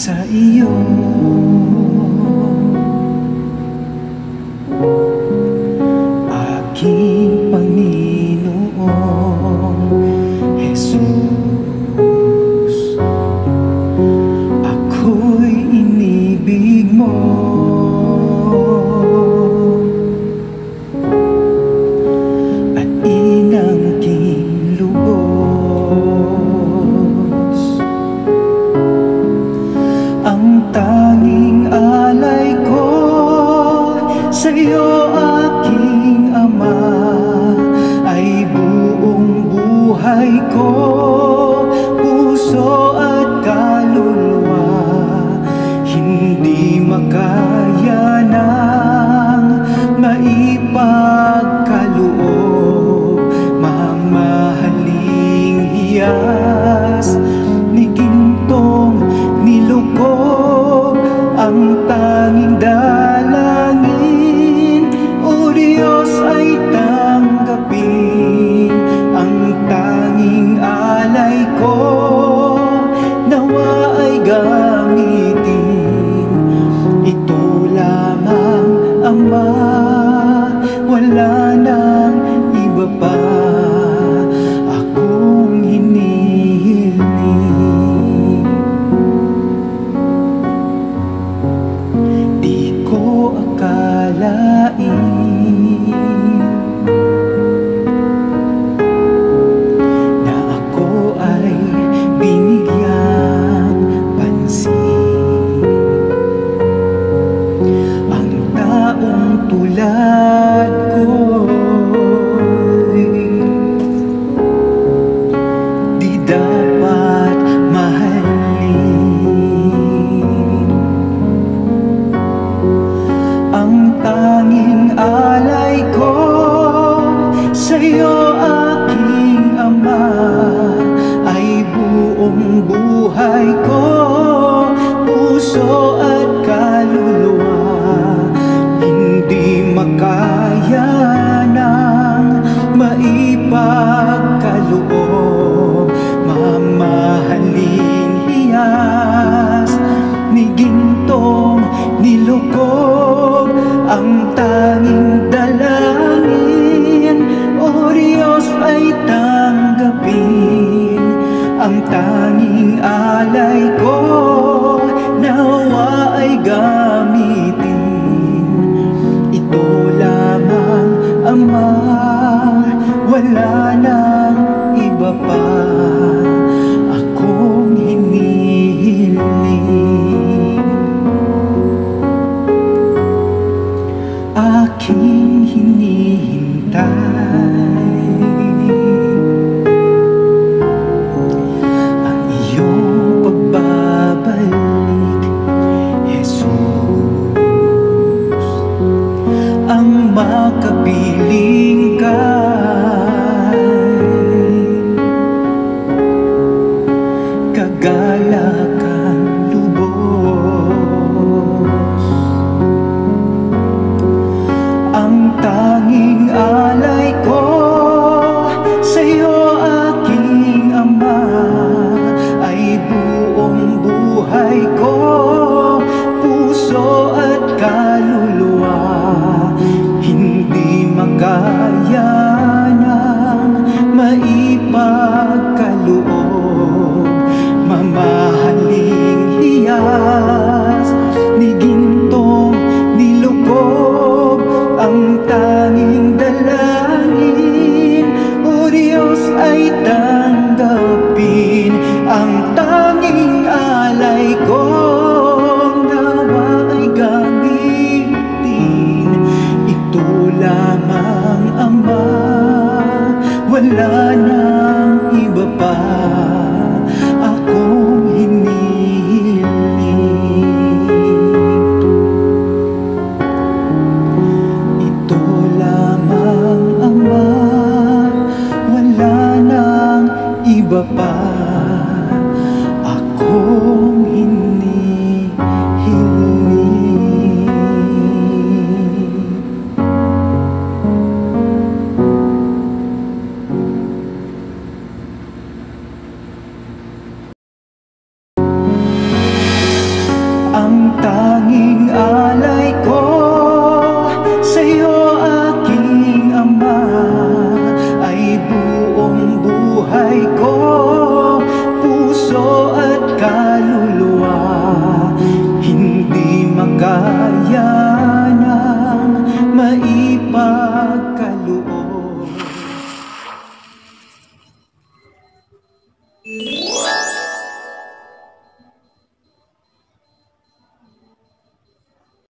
sa iyo. Aking Panginoong Jesus, ako'y inibig mo at inangking lubos. Ang tanging alay ko sa'yo, aking Ama, ay buong buhay ko, puso at kaluluwa. Hindi makaya ng maipagkaloob, mamahaling hiyas ni gintong nilukob. Ang tanging dalangin, O Diyos, ay tanggapin. Ang tanging alay ko, nawa ay gamitin. Ito lamang, Ama, wala nang iba pa akong hinihiling. Di ko akalain na ako ay binigyan pansin. Ang taong tulad ko'y di dapat mahalin. Ang tanging alay ko sa'yo, aking Ama, ay buong buhay ko, puso at kaluluwa. Hindi makaya ng maipagkaloob, mamahaling hiyas ni gintong nilukob. Ang tanging dalangin, O Diyos, ay tanggapin. Ang tanging alay ko, nawa ay gamitin. Ito lamang, Ama, wala nang iba pa akong hinihiling. Aking hinihintay ang iyong pagbabalik, Jesus. Ang makapiling ka'y kagalakan lubos. Ang tanging alay ko sa'yo, aking Ama, ay buong buhay ko, puso at kaluluwa. Hindi makaya ng maipagkaloob, mamahaling hiyas ni gintong nilukob. Ang tanging dalangin, O Diyos, ay tanggapin. Ang tanging alay ko, nawa ay gamitin. Ito lamang, Ama, wala nang iba pa akong hinihiling. Ito lamang, Ama, wala nang iba pa akong hinihiling.